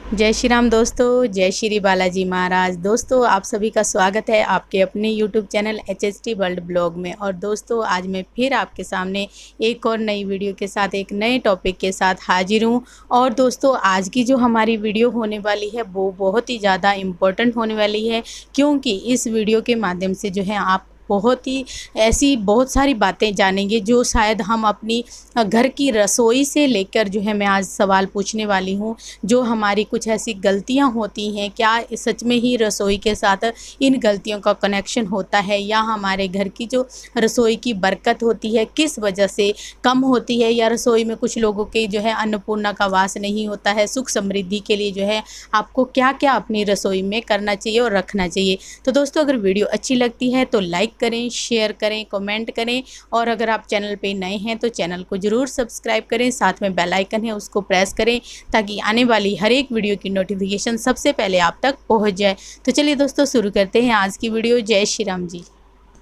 जय श्री राम दोस्तों, जय श्री बालाजी महाराज। दोस्तों आप सभी का स्वागत है आपके अपने YouTube channel HST world blog में। और दोस्तों आज मैं फिर आपके सामने एक और नई वीडियो के साथ एक नए टॉपिक के साथ हाजिर हूँ। और दोस्तों आज की जो हमारी वीडियो होने वाली है वो बहुत ही ज़्यादा इम्पोर्टेंट होने वाली है, क्योंकि इस वीडियो के माध्यम से जो है आप बहुत सारी बातें जानेंगे जो शायद हम अपनी घर की रसोई से लेकर जो है मैं आज सवाल पूछने वाली हूँ। जो हमारी कुछ ऐसी गलतियाँ होती हैं, क्या सच में ही रसोई के साथ इन गलतियों का कनेक्शन होता है, या हमारे घर की जो रसोई की बरकत होती है किस वजह से कम होती है, या रसोई में कुछ लोगों के जो है अन्नपूर्णा का वास नहीं होता है। सुख समृद्धि के लिए जो है आपको क्या क्या अपनी रसोई में करना चाहिए और रखना चाहिए। तो दोस्तों अगर वीडियो अच्छी लगती है तो लाइक करें, शेयर करें, कमेंट करें, और अगर आप चैनल पे नए हैं तो चैनल को ज़रूर सब्सक्राइब करें। साथ में बेल आइकन है उसको प्रेस करें ताकि आने वाली हर एक वीडियो की नोटिफिकेशन सबसे पहले आप तक पहुंच जाए। तो चलिए दोस्तों शुरू करते हैं आज की वीडियो। जय श्री राम जी।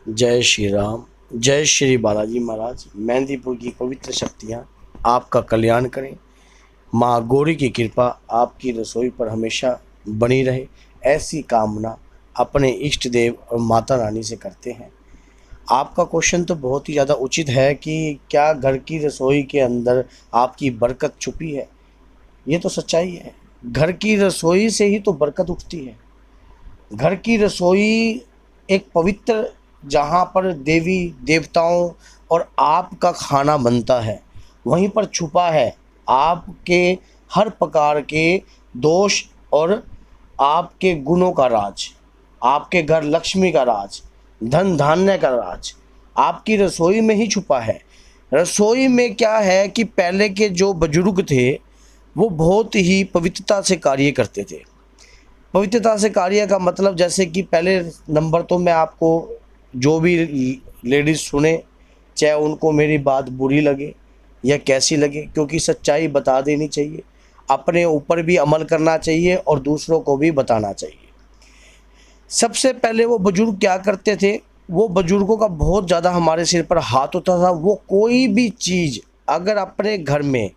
जय श्री राम, जय श्री बालाजी महाराज। मेहंदीपुर की पवित्र शक्तियाँ आपका कल्याण करें। माँ गौरी की कृपा आपकी रसोई पर हमेशा बनी रहे, ऐसी कामना अपने इष्ट देव और माता रानी से करते हैं। आपका क्वेश्चन तो बहुत ही ज़्यादा उचित है कि क्या घर की रसोई के अंदर आपकी बरकत छुपी है। ये तो सच्चाई है, घर की रसोई से ही तो बरकत उठती है। घर की रसोई एक पवित्र, जहाँ पर देवी देवताओं और आपका खाना बनता है, वहीं पर छुपा है आपके हर प्रकार के दोष और आपके गुणों का राज। आपके घर लक्ष्मी का राज, धन धान्य का राज आपकी रसोई में ही छुपा है। रसोई में क्या है कि पहले के जो बुजुर्ग थे वो बहुत ही पवित्रता से कार्य करते थे। पवित्रता से कार्य का मतलब, जैसे कि पहले नंबर तो मैं आपको, जो भी लेडीज़ सुने, चाहे उनको मेरी बात बुरी लगे या कैसी लगे, क्योंकि सच्चाई बता देनी चाहिए, अपने ऊपर भी अमल करना चाहिए और दूसरों को भी बताना चाहिए। सबसे पहले वो बुजुर्ग क्या करते थे, वो बुजुर्गों का बहुत ज़्यादा हमारे सिर पर हाथ होता था। वो कोई भी चीज़, अगर अपने घर में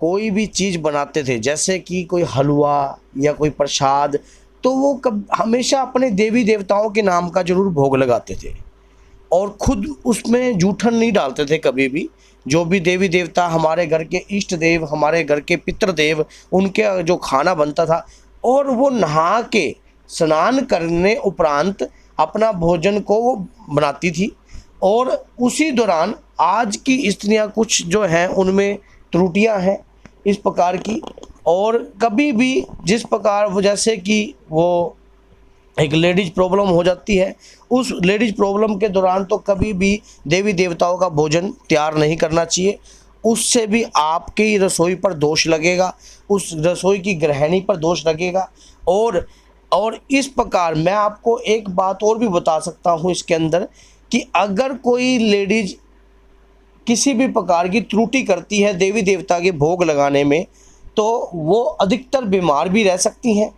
कोई भी चीज़ बनाते थे, जैसे कि कोई हलवा या कोई प्रसाद, तो वो हमेशा अपने देवी देवताओं के नाम का जरूर भोग लगाते थे और खुद उसमें जूठन नहीं डालते थे कभी भी। जो भी देवी देवता, हमारे घर के इष्ट देव, हमारे घर के पितृदेव, उनके जो खाना बनता था, और वो नहा के स्नान करने उपरांत अपना भोजन को वो बनाती थी। और उसी दौरान आज की स्त्रियां कुछ जो हैं उनमें त्रुटियां हैं इस प्रकार की, और कभी भी जिस प्रकार वो, जैसे कि वो एक लेडीज प्रॉब्लम हो जाती है, उस लेडीज प्रॉब्लम के दौरान तो कभी भी देवी देवताओं का भोजन तैयार नहीं करना चाहिए। उससे भी आपकी रसोई पर दोष लगेगा, उस रसोई की गृहिणी पर दोष लगेगा। और इस प्रकार मैं आपको एक बात और भी बता सकता हूँ इसके अंदर, कि अगर कोई लेडीज किसी भी प्रकार की त्रुटि करती है देवी देवता के भोग लगाने में, तो वो अधिकतर बीमार भी रह सकती हैं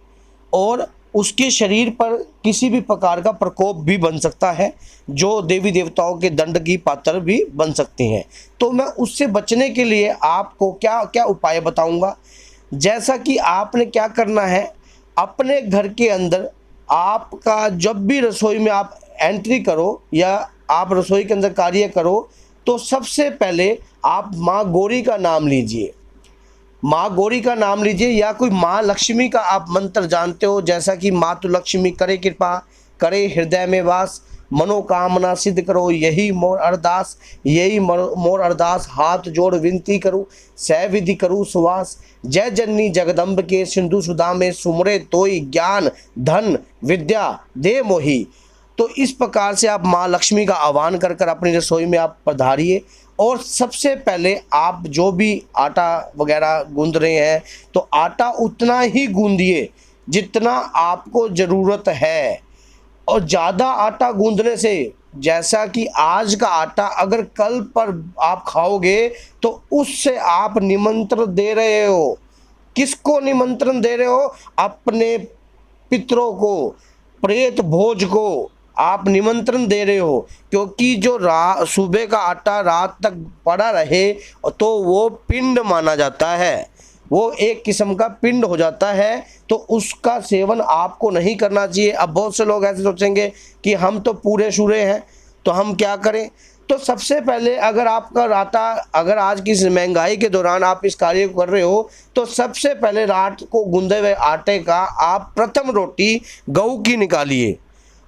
और उसके शरीर पर किसी भी प्रकार का प्रकोप भी बन सकता है, जो देवी देवताओं के दंड की पात्र भी बन सकती हैं। तो मैं उससे बचने के लिए आपको क्या क्या उपाय बताऊंगा। जैसा कि आपने क्या करना है, अपने घर के अंदर आपका जब भी रसोई में आप एंट्री करो या आप रसोई के अंदर कार्य करो, तो सबसे पहले आप माँ गौरी का नाम लीजिए। माँ गौरी का नाम लीजिए, या कोई माँ लक्ष्मी का आप मंत्र जानते हो, जैसा कि मातु लक्ष्मी करे कृपा, करे हृदय में वास, मनोकामना सिद्ध करो यही मोर अरदास, यही मोर अरदास, हाथ जोड़ विनती करूँ, सह विधि करूँ सुवास, जय जननी जगदम्ब के सिंधु सुधा में सुमरे तोई, ज्ञान धन विद्या दे मोही। तो इस प्रकार से आप माँ लक्ष्मी का आह्वान कर कर अपनी रसोई में आप पधारिए। और सबसे पहले आप जो भी आटा वगैरह गूंद रहे हैं, तो आटा उतना ही गूंदिए जितना आपको ज़रूरत है। और ज़्यादा आटा गूंदने से, जैसा कि आज का आटा अगर कल पर आप खाओगे, तो उससे आप निमंत्रण दे रहे हो। किसको निमंत्रण दे रहे हो? अपने पितरों को, प्रेत भोज को आप निमंत्रण दे रहे हो। क्योंकि जो सुबह का आटा रात तक पड़ा रहे तो वो पिंड माना जाता है। वो एक किस्म का पिंड हो जाता है, तो उसका सेवन आपको नहीं करना चाहिए। अब बहुत से लोग ऐसे सोचेंगे कि हम तो पूरे शुरे हैं, तो हम क्या करें। तो सबसे पहले अगर आपका राता, अगर आज की इस महंगाई के दौरान आप इस कार्य को कर रहे हो, तो सबसे पहले रात को गूंदे हुए आटे का आप प्रथम रोटी गऊ की निकालिए।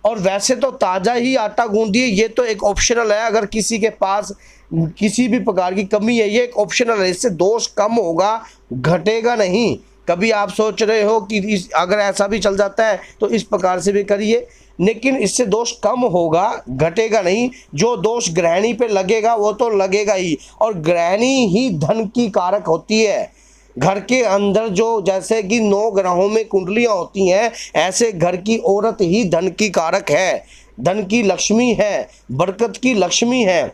और वैसे तो ताज़ा ही आटा गूंदिए, ये तो एक ऑप्शनल है। अगर किसी के पास किसी भी प्रकार की कमी है, ये एक ऑप्शनल है, इससे दोष कम होगा, घटेगा नहीं। कभी आप सोच रहे हो कि अगर ऐसा भी चल जाता है तो इस प्रकार से भी करिए, लेकिन इससे दोष कम होगा, घटेगा नहीं। जो दोष गृहिणी पे लगेगा वो तो लगेगा ही, और गृहिणी ही धन की कारक होती है। घर के अंदर जो जैसे कि 9 ग्रहों में कुंडलियां होती हैं, ऐसे घर की औरत ही धन की कारक है, धन की लक्ष्मी है, बरकत की लक्ष्मी है।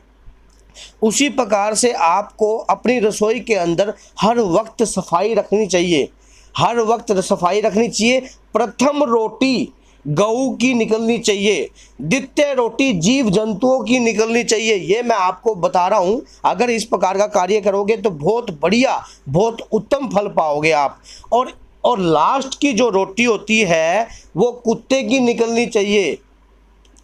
उसी प्रकार से आपको अपनी रसोई के अंदर हर वक्त सफाई रखनी चाहिए, हर वक्त सफाई रखनी चाहिए। प्रथम रोटी गऊ की निकलनी चाहिए, द्वितीय रोटी जीव जंतुओं की निकलनी चाहिए। ये मैं आपको बता रहा हूँ, अगर इस प्रकार का कार्य करोगे तो बहुत बढ़िया, बहुत उत्तम फल पाओगे आप। और लास्ट की जो रोटी होती है वो कुत्ते की निकलनी चाहिए,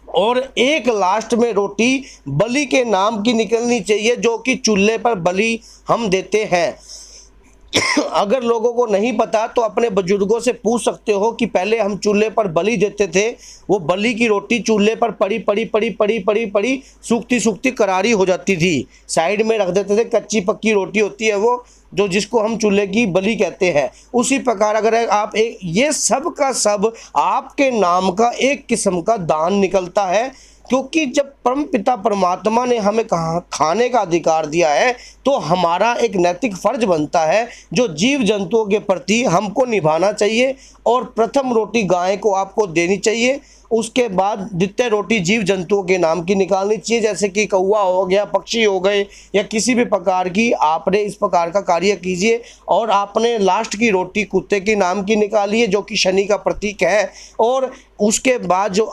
और एक लास्ट में रोटी बलि के नाम की निकलनी चाहिए, जो कि चूल्हे पर बलि हम देते हैं। अगर लोगों को नहीं पता तो अपने बुजुर्गों से पूछ सकते हो कि पहले हम चूल्हे पर बलि देते थे, वो बलि की रोटी चूल्हे पर पड़ी पड़ी पड़ी पड़ी पड़ी पड़ी सूखती सूखती करारी हो जाती थी, साइड में रख देते थे। कच्ची पक्की रोटी होती है वो, जो जिसको हम चूल्हे की बलि कहते हैं। उसी प्रकार अगर आप एक, ये सब का सब आपके नाम का एक किस्म का दान निकलता है, क्योंकि जब परम पिता परमात्मा ने हमें खाने का अधिकार दिया है, तो हमारा एक नैतिक फर्ज बनता है जो जीव जंतुओं के प्रति हमको निभाना चाहिए। और प्रथम रोटी गाय को आपको देनी चाहिए, उसके बाद द्वितीय रोटी जीव जंतुओं के नाम की निकालनी चाहिए, जैसे कि कौवा हो गया, पक्षी हो गए, या किसी भी प्रकार की आपने इस प्रकार का कार्य कीजिए। और आपने लास्ट की रोटी कुत्ते के नाम की निकालिए, जो कि शनि का प्रतीक है। और उसके बाद जो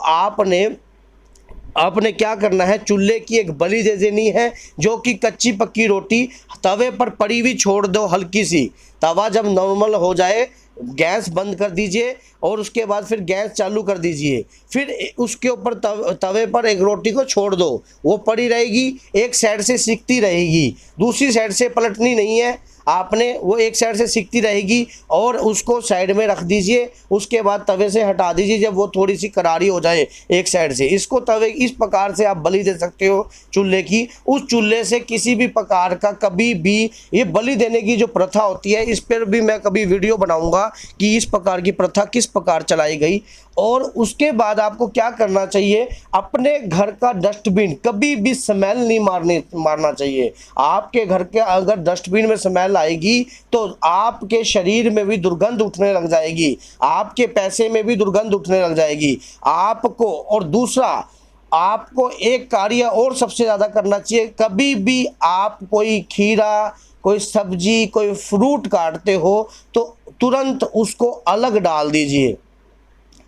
आपने क्या करना है, चूल्हे की एक बलि दे देनी है, जो कि कच्ची पक्की रोटी तवे पर पड़ी हुई छोड़ दो हल्की सी। तवा जब नॉर्मल हो जाए गैस बंद कर दीजिए, और उसके बाद फिर गैस चालू कर दीजिए। फिर उसके ऊपर तवे पर एक रोटी को छोड़ दो, वो पड़ी रहेगी, एक साइड से सिकती रहेगी, दूसरी साइड से पलटनी नहीं है आपने, वो एक साइड से सिकती रहेगी, और उसको साइड में रख दीजिए। उसके बाद तवे से हटा दीजिए जब वो थोड़ी सी करारी हो जाए एक साइड से। इसको तवे इस प्रकार से आप बलि दे सकते हो चूल्हे की। उस चूल्हे से किसी भी प्रकार का कभी भी ये बलि देने की जो प्रथा होती है, इस पर भी मैं कभी वीडियो बनाऊंगा कि इस प्रकार की प्रथा किस प्रकार चलाई गई। और उसके बाद आपको क्या करना चाहिए, अपने घर का डस्टबिन कभी भी स्मेल नहीं मारना चाहिए। आपके घर के अगर डस्टबिन में स्मेल आएगी तो आपके शरीर में भी दुर्गंध उठने लग जाएगी, आपके पैसे में भी दुर्गंध उठने लग जाएगी आपको। और दूसरा, आपको एक कार्य और सबसे ज़्यादा करना चाहिए, कभी भी आप कोई खीरा, कोई सब्जी, कोई फ्रूट काटते हो तो तुरंत उसको अलग डाल दीजिए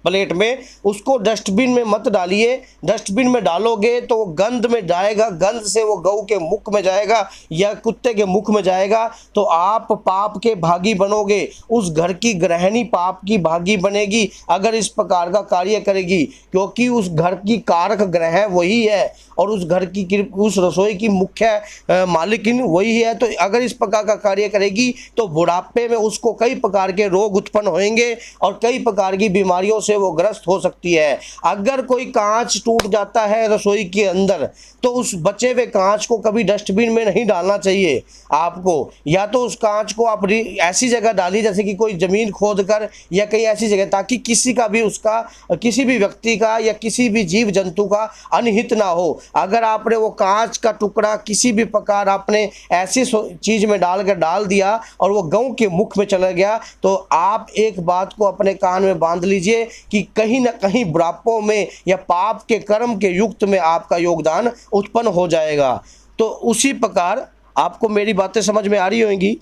प्लेट में, उसको डस्टबिन में मत डालिए। डस्टबिन में डालोगे तो वो गंध में जाएगा, गंध से वो गऊ के मुख में जाएगा या कुत्ते के मुख में जाएगा, तो आप पाप के भागी बनोगे। उस घर की गृहिणी पाप की भागी बनेगी अगर इस प्रकार का कार्य करेगी, क्योंकि उस घर की कारक ग्रह वही है, और उस घर की उस रसोई की मुख्य मालिकिन वही है। तो अगर इस प्रकार का कार्य करेगी तो बुढ़ापे में उसको कई प्रकार के रोग उत्पन्न होंगे और कई प्रकार की बीमारियों से वो ग्रस्त हो सकती है। अगर कोई कांच टूट जाता है रसोई के अंदर तो उस बचे हुए कांच को कभी डस्टबिन में नहीं डालना चाहिए आपको, या तो उस कांच को आप ऐसी जगह डालिए जैसे कि कोई ज़मीन खोद कर या कहीं ऐसी जगह, ताकि किसी का भी उसका, किसी भी व्यक्ति का या किसी भी जीव जंतु का अनहित ना हो। अगर आपने वो कांच का टुकड़ा किसी भी प्रकार आपने ऐसी चीज़ में डाल दिया और वो गऊ के मुख में चला गया, तो आप एक बात को अपने कान में बांध लीजिए कि कहीं ना कहीं बुढ़ापों में या पाप के कर्म के युक्त में आपका योगदान उत्पन्न हो जाएगा। तो उसी प्रकार आपको मेरी बातें समझ में आ रही होंगी।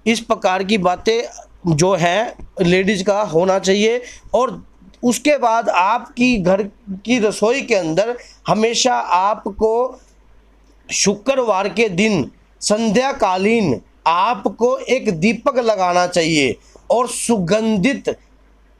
इस प्रकार की बातें जो है लेडीज का होना चाहिए। और उसके बाद आपकी घर की रसोई के अंदर हमेशा आपको शुक्रवार के दिन संध्याकालीन आपको एक दीपक लगाना चाहिए और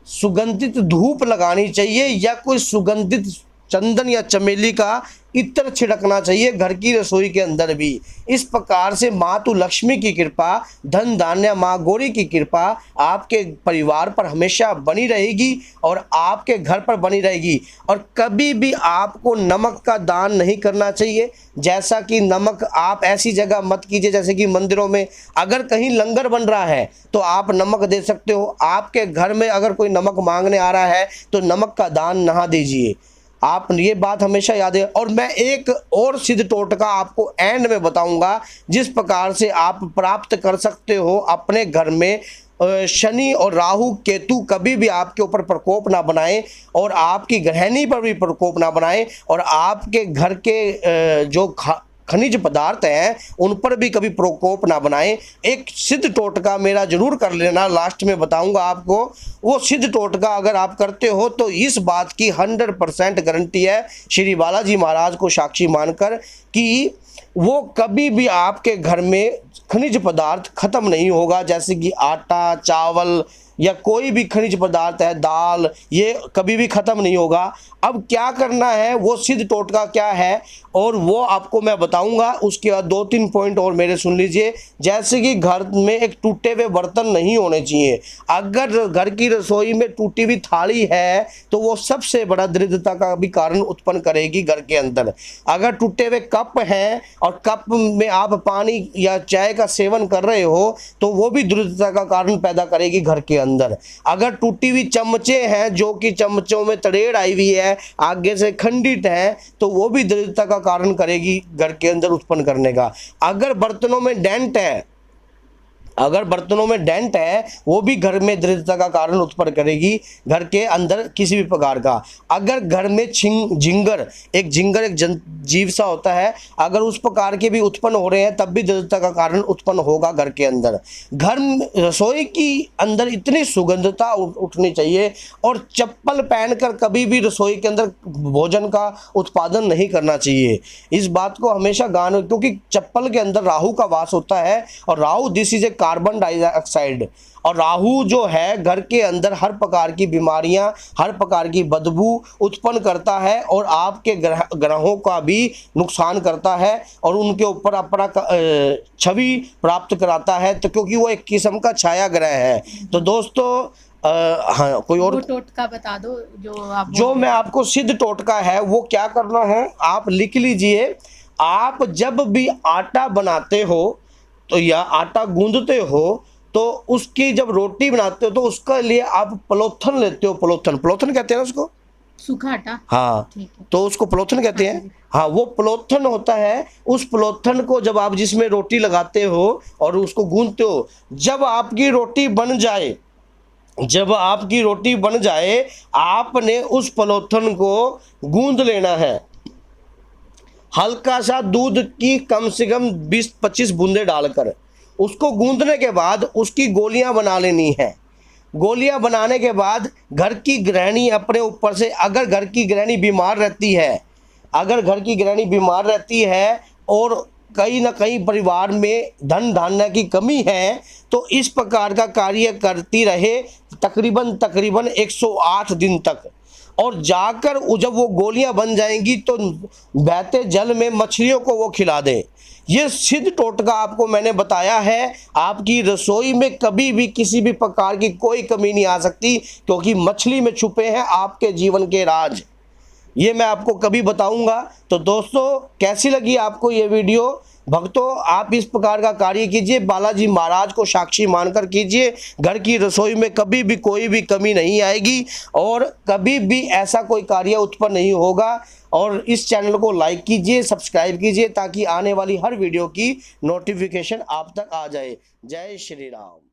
सुगंधित धूप लगानी चाहिए या कोई सुगंधित चंदन या चमेली का इत्र छिड़कना चाहिए घर की रसोई के अंदर भी। इस प्रकार से मातु लक्ष्मी की कृपा, धन धान्य माँ गौरी की कृपा आपके परिवार पर हमेशा बनी रहेगी और आपके घर पर बनी रहेगी। और कभी भी आपको नमक का दान नहीं करना चाहिए। जैसा कि नमक आप ऐसी जगह मत कीजिए, जैसे कि मंदिरों में अगर कहीं लंगर बन रहा है तो आप नमक दे सकते हो। आपके घर में अगर कोई नमक मांगने आ रहा है तो नमक का दान ना दीजिए। आप ये बात हमेशा याद है। और मैं एक और सिद्ध टोटका आपको एंड में बताऊंगा जिस प्रकार से आप प्राप्त कर सकते हो अपने घर में शनि और राहु केतु कभी भी आपके ऊपर प्रकोप ना बनाए और आपकी गृहिणी पर भी प्रकोप ना बनाए और आपके घर के जो खनिज पदार्थ हैं उन पर भी कभी प्रकोप ना बनाए। एक सिद्ध टोटका मेरा जरूर कर लेना, लास्ट में बताऊंगा आपको। वो सिद्ध टोटका अगर आप करते हो तो इस बात की 100% गारंटी है श्री बालाजी महाराज को साक्षी मानकर कि वो कभी भी आपके घर में खनिज पदार्थ खत्म नहीं होगा। जैसे कि आटा, चावल या कोई भी खनिज पदार्थ है, दाल, ये कभी भी ख़त्म नहीं होगा। अब क्या करना है, वो सिद्ध टोटका क्या है और वो आपको मैं बताऊंगा। उसके बाद 2-3 पॉइंट और मेरे सुन लीजिए। जैसे कि घर में एक टूटे हुए बर्तन नहीं होने चाहिए। अगर घर की रसोई में टूटी हुई थाली है तो वो सबसे बड़ा दरिद्रता का भी कारण उत्पन्न करेगी घर के अंदर। अगर टूटे हुए कप हैं और कप में आप पानी या चाय का सेवन कर रहे हो तो वो भी दरिद्रता का कारण पैदा करेगी घर के अंदर। अगर टूटी हुई चमचे हैं जो कि चमचों में तड़ेड़ आई हुई है, आगे से खंडित है, तो वो भी दरिद्रता का कारण करेगी घर के अंदर उत्पन्न करने का। अगर बर्तनों में डेंट है, वो भी घर में दरिद्रता का कारण उत्पन्न करेगी घर के अंदर किसी भी प्रकार का। अगर घर में झिंगर एक जीव सा होता है, अगर उस प्रकार के भी उत्पन्न हो रहे हैं तब भी दरिद्रता का कारण उत्पन्न होगा घर के अंदर। घर रसोई की अंदर इतनी सुगंधता उठनी चाहिए और चप्पल पहनकर कभी भी रसोई के अंदर भोजन का उत्पादन नहीं करना चाहिए। इस बात को हमेशा क्योंकि चप्पल के अंदर राहु का वास होता है और Rahu this is a carbon dioxide. और राहु जो है घर के अंदर हर प्रकार की बीमारियां, हर प्रकार की बदबू उत्पन्न करता है और आपके ग्रहों का भी नुकसान करता है और उनके ऊपर अपना छवि प्राप्त कराता है, तो क्योंकि वो एक किस्म का छाया ग्रह है। तो दोस्तों हाँ, कोई और टोटका बता दो जो मैं आपको सिद्ध टोटका है वो क्या करना है, आप लिख लीजिए। आप जब भी आटा बनाते हो तो या आटा गूंदते हो तो उसकी जब रोटी बनाते हो तो उसके लिए आप पलोथन लेते हो। पलोथन कहते हैं ना उसको, सूखा आटा। हाँ, तो उसको पलोथन कहते हैं। हाँ, वो पलोथन होता है। उस पलोथन को जब आप जिसमें रोटी लगाते हो और उसको गूंदते हो, जब आपकी रोटी बन जाए आपने उस पलोथन को गूंद लेना है। हल्का सा दूध की कम से कम 20-25 बूंदे डालकर उसको गूंदने के बाद उसकी गोलियां बना लेनी है। गोलियां बनाने के बाद घर की गृहिणी अपने ऊपर से, अगर घर की गृहिणी बीमार रहती है और कहीं ना कहीं परिवार में धन धान्य की कमी है तो इस प्रकार का कार्य करती रहे तकरीबन 108 दिन तक। और जाकर जब वो गोलियां बन जाएंगी तो बहते जल में मछलियों को वो खिला दें। ये सिद्ध टोटका आपको मैंने बताया है। आपकी रसोई में कभी भी किसी भी प्रकार की कोई कमी नहीं आ सकती क्योंकि मछली में छुपे हैं आपके जीवन के राज। ये मैं आपको कभी बताऊंगा। तो दोस्तों, कैसी लगी आपको ये वीडियो? भक्तों, आप इस प्रकार का कार्य कीजिए, बालाजी महाराज को साक्षी मानकर कीजिए। घर की रसोई में कभी भी कोई भी कमी नहीं आएगी और कभी भी ऐसा कोई कार्य उत्पन्न नहीं होगा। और इस चैनल को लाइक कीजिए, सब्सक्राइब कीजिए ताकि आने वाली हर वीडियो की नोटिफिकेशन आप तक आ जाए। जय श्री राम।